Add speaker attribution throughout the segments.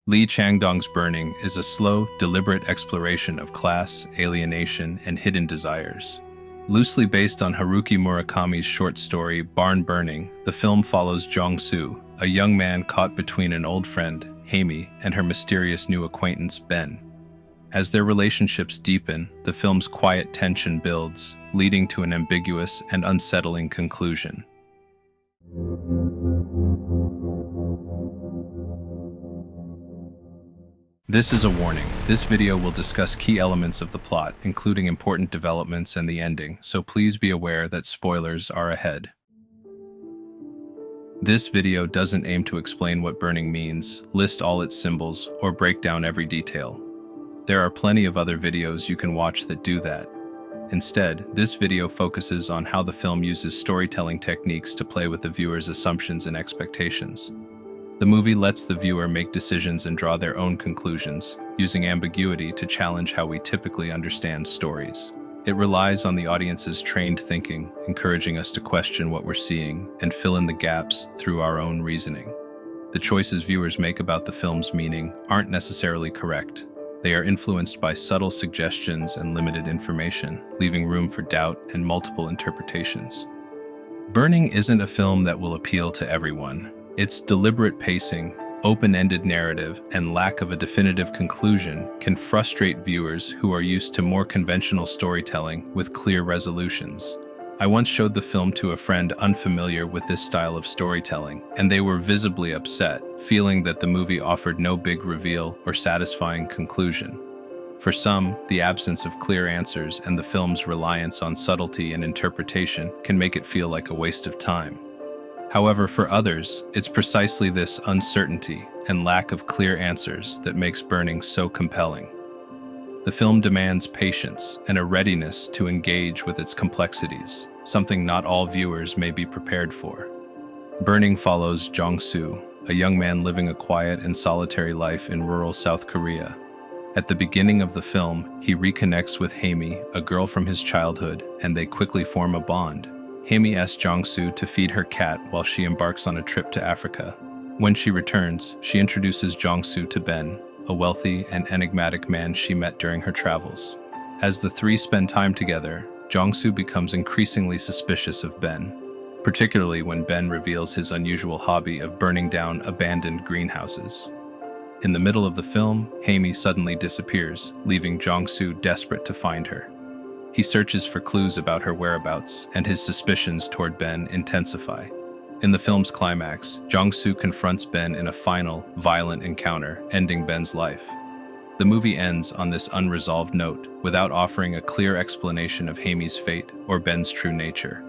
Speaker 1: Chang-dong's Burning is a slow, deliberate exploration of class, alienation, and hidden desires. Loosely based on Haruki Murakami's short story Barn Burning, the film follows Jong-su, a young man caught between an old friend, Hae-mi, and her mysterious new acquaintance, Ben. As their relationships deepen, the film's quiet tension builds, leading to an ambiguous and unsettling conclusion. This is a warning. This video will discuss key elements of the plot, including important developments and the ending, so please be aware that spoilers are ahead. This video doesn't aim to explain what burning means, list all its symbols, or break down every detail. There are plenty of other videos you can watch that do that. Instead, this video focuses on how the film uses storytelling techniques to play with the viewer's assumptions and expectations. The movie lets the viewer make decisions and draw their own conclusions, using ambiguity to challenge how we typically understand stories. It relies on the audience's trained thinking, encouraging us to question what we're seeing and fill in the gaps through our own reasoning. The choices viewers make about the film's meaning aren't necessarily correct. They are influenced by subtle suggestions and limited information, leaving room for doubt and multiple interpretations. Burning isn't a film that will appeal to everyone. Its deliberate pacing, open-ended narrative, and lack of a definitive conclusion can frustrate viewers who are used to more conventional storytelling with clear resolutions. I once showed the film to a friend unfamiliar with this style of storytelling, and they were visibly upset, feeling that the movie offered no big reveal or satisfying conclusion. For some, the absence of clear answers and the film's reliance on subtlety and interpretation can make it feel like a waste of time. However, for others, it's precisely this uncertainty and lack of clear answers that makes Burning so compelling. The film demands patience and a readiness to engage with its complexities, something not all viewers may be prepared for. Burning follows Jong-su, a young man living a quiet and solitary life in rural South Korea. At the beginning of the film, he reconnects with Hae-mi, a girl from his childhood, and they quickly form a bond. Hae-mi asks Jong-su to feed her cat while she embarks on a trip to Africa. When she returns, she introduces Jong-su to Ben, a wealthy and enigmatic man she met during her travels. As the three spend time together, Jong-su becomes increasingly suspicious of Ben, particularly when Ben reveals his unusual hobby of burning down abandoned greenhouses. In the middle of the film, Hae-mi suddenly disappears, leaving Jong-su desperate to find her. He searches for clues about her whereabouts, and his suspicions toward Ben intensify. In the film's climax, Jong-su confronts Ben in a final, violent encounter, ending Ben's life. The movie ends on this unresolved note, without offering a clear explanation of Hae-mi's fate or Ben's true nature.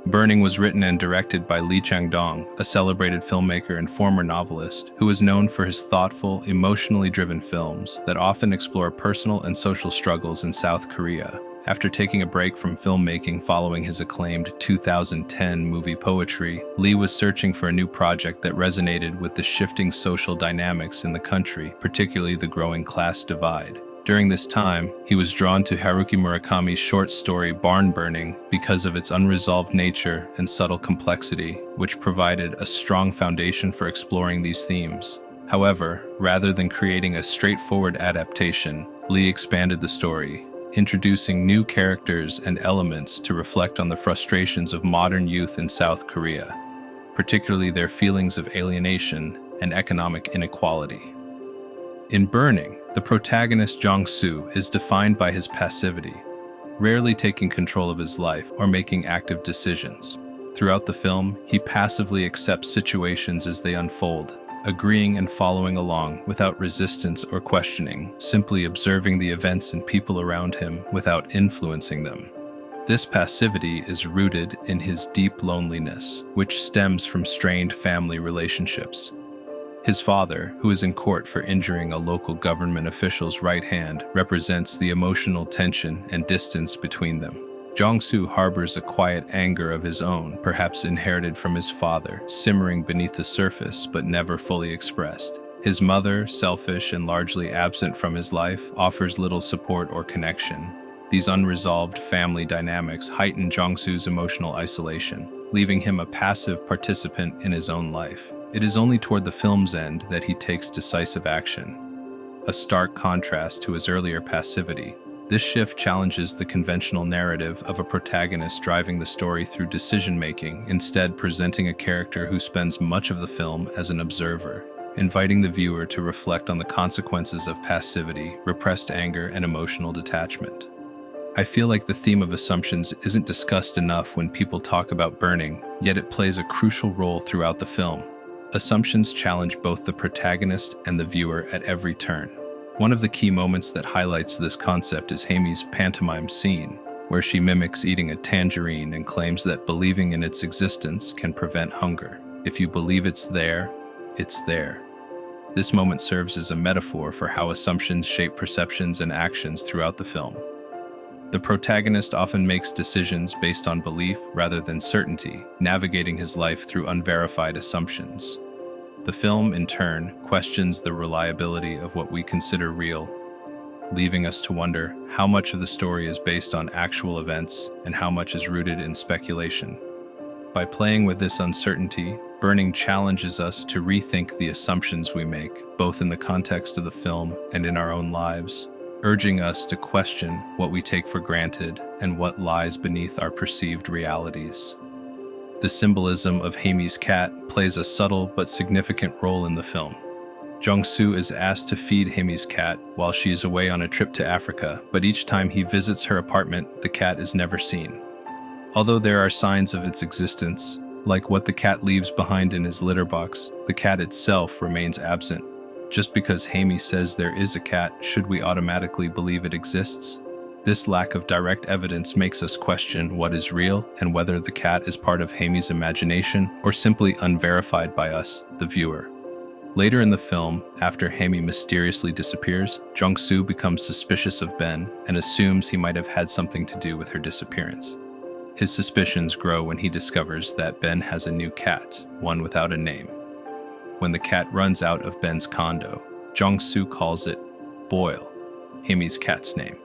Speaker 1: Burning was written and directed by Chang-dong, a celebrated filmmaker and former novelist who is known for his thoughtful, emotionally driven films that often explore personal and social struggles in South Korea. After taking a break from filmmaking following his acclaimed 2010 movie Poetry, Lee was searching for a new project that resonated with the shifting social dynamics in the country, particularly the growing class divide. During this time, he was drawn to Haruki Murakami's short story Barn Burning because of its unresolved nature and subtle complexity, which provided a strong foundation for exploring these themes. However, rather than creating a straightforward adaptation, Lee expanded the story, introducing new characters and elements to reflect on the frustrations of modern youth in South Korea, particularly their feelings of alienation and economic inequality. In Burning, the protagonist Jong-su is defined by his passivity, rarely taking control of his life or making active decisions. Throughout the film, he passively accepts situations as they unfold, agreeing and following along without resistance or questioning, simply observing the events and people around him without influencing them. This passivity is rooted in his deep loneliness, which stems from strained family relationships. His father, who is in court for injuring a local government official's right hand, represents the emotional tension and distance between them. Jong-su harbors a quiet anger of his own, perhaps inherited from his father, simmering beneath the surface but never fully expressed. His mother, selfish and largely absent from his life, offers little support or connection. These unresolved family dynamics heighten Jong-su's emotional isolation, leaving him a passive participant in his own life. It is only toward the film's end that he takes decisive action, a stark contrast to his earlier passivity. This shift challenges the conventional narrative of a protagonist driving the story through decision-making, instead presenting a character who spends much of the film as an observer, inviting the viewer to reflect on the consequences of passivity, repressed anger, and emotional detachment. I feel like the theme of assumptions isn't discussed enough when people talk about Burning, yet it plays a crucial role throughout the film. Assumptions challenge both the protagonist and the viewer at every turn. One of the key moments that highlights this concept is Hae-mi's pantomime scene, where she mimics eating a tangerine and claims that believing in its existence can prevent hunger. If you believe it's there, it's there. This moment serves as a metaphor for how assumptions shape perceptions and actions throughout the film. The protagonist often makes decisions based on belief rather than certainty, navigating his life through unverified assumptions. The film, in turn, questions the reliability of what we consider real, leaving us to wonder how much of the story is based on actual events and how much is rooted in speculation. By playing with this uncertainty, Burning challenges us to rethink the assumptions we make, both in the context of the film and in our own lives, urging us to question what we take for granted and what lies beneath our perceived realities. The symbolism of Hae-mi's cat plays a subtle but significant role in the film. Jong-su is asked to feed Hae-mi's cat while she is away on a trip to Africa, but each time he visits her apartment, the cat is never seen. Although there are signs of its existence, like what the cat leaves behind in his litter box, the cat itself remains absent. Just because Hae-mi says there is a cat, should we automatically believe it exists? This lack of direct evidence makes us question what is real and whether the cat is part of Hae-mi's imagination or simply unverified by us, the viewer. Later in the film, after Hae-mi mysteriously disappears, Jong-su becomes suspicious of Ben and assumes he might have had something to do with her disappearance. His suspicions grow when he discovers that Ben has a new cat, one without a name. When the cat runs out of Ben's condo, Jong-su calls it Boyle, Hae-mi's cat's name,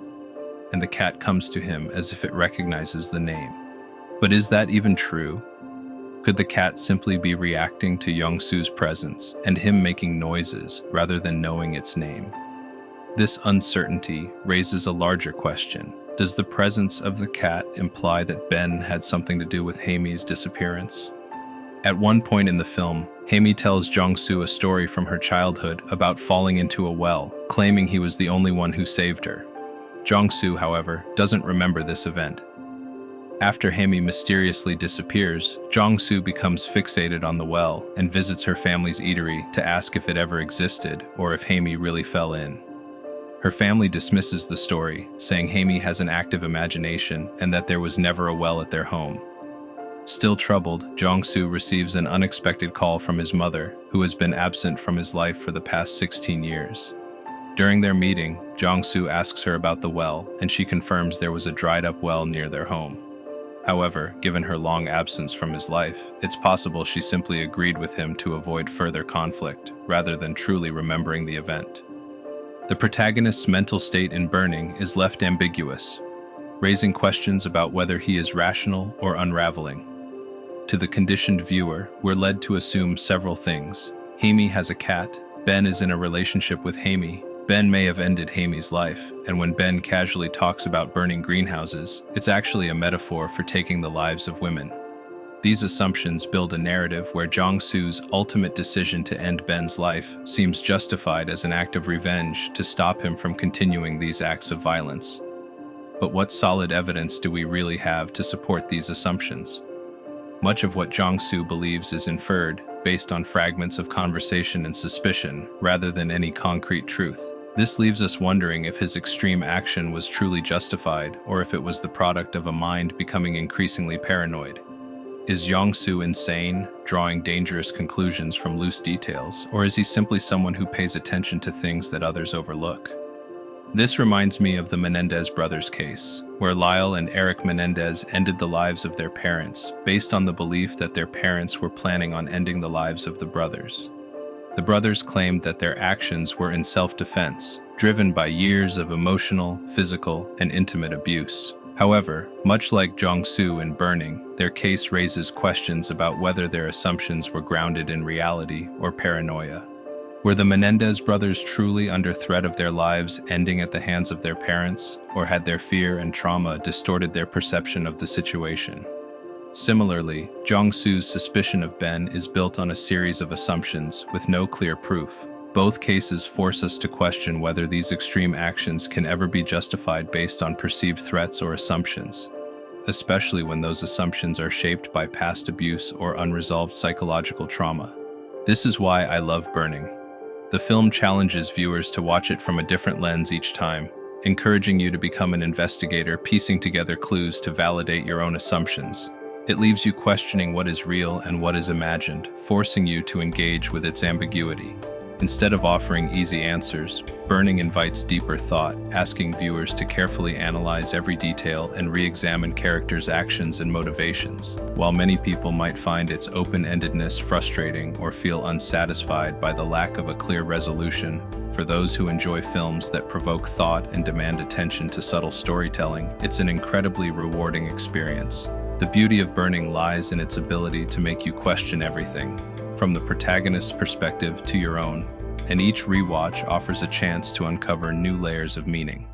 Speaker 1: and the cat comes to him as if it recognizes the name. But is that even true? Could the cat simply be reacting to Jong-su's presence and him making noises rather than knowing its name? This uncertainty raises a larger question. Does the presence of the cat imply that Ben had something to do with Hae-mi's disappearance? At one point in the film, Hae-mi tells Jong-su a story from her childhood about falling into a well, claiming he was the only one who saved her. Jong-su, however, doesn't remember this event. After Hae-mi mysteriously disappears, Jong-su becomes fixated on the well and visits her family's eatery to ask if it ever existed or if Hae-mi really fell in. Her family dismisses the story, saying Hae-mi has an active imagination and that there was never a well at their home. Still troubled, Jong-su receives an unexpected call from his mother, who has been absent from his life for the past 16 years. During their meeting, Jong-su asks her about the well, and she confirms there was a dried-up well near their home. However, given her long absence from his life, it's possible she simply agreed with him to avoid further conflict, rather than truly remembering the event. The protagonist's mental state in Burning is left ambiguous, raising questions about whether he is rational or unraveling. To the conditioned viewer, we're led to assume several things. Hae-mi has a cat, Ben is in a relationship with Hae-mi, Ben may have ended Hae-mi's life, and when Ben casually talks about burning greenhouses, it's actually a metaphor for taking the lives of women. These assumptions build a narrative where Jong-su's ultimate decision to end Ben's life seems justified as an act of revenge to stop him from continuing these acts of violence. But what solid evidence do we really have to support these assumptions? Much of what Jong-su believes is inferred, based on fragments of conversation and suspicion, rather than any concrete truth. This leaves us wondering if his extreme action was truly justified, or if it was the product of a mind becoming increasingly paranoid. Is Jong-su insane, drawing dangerous conclusions from loose details, or is he simply someone who pays attention to things that others overlook? This reminds me of the Menendez brothers case, where Lyle and Eric Menendez ended the lives of their parents based on the belief that their parents were planning on ending the lives of the brothers. The brothers claimed that their actions were in self-defense, driven by years of emotional, physical, and intimate abuse. However, much like Jong-su in Burning, their case raises questions about whether their assumptions were grounded in reality or paranoia. Were the Menendez brothers truly under threat of their lives ending at the hands of their parents, or had their fear and trauma distorted their perception of the situation? Similarly, Jong-su's suspicion of Ben is built on a series of assumptions with no clear proof. Both cases force us to question whether these extreme actions can ever be justified based on perceived threats or assumptions, especially when those assumptions are shaped by past abuse or unresolved psychological trauma. This is why I love Burning. The film challenges viewers to watch it from a different lens each time, encouraging you to become an investigator, piecing together clues to validate your own assumptions. It leaves you questioning what is real and what is imagined, forcing you to engage with its ambiguity. Instead of offering easy answers, Burning invites deeper thought, asking viewers to carefully analyze every detail and re-examine characters' actions and motivations. While many people might find its open-endedness frustrating or feel unsatisfied by the lack of a clear resolution, for those who enjoy films that provoke thought and demand attention to subtle storytelling, it's an incredibly rewarding experience. The beauty of Burning lies in its ability to make you question everything, from the protagonist's perspective to your own, and each rewatch offers a chance to uncover new layers of meaning.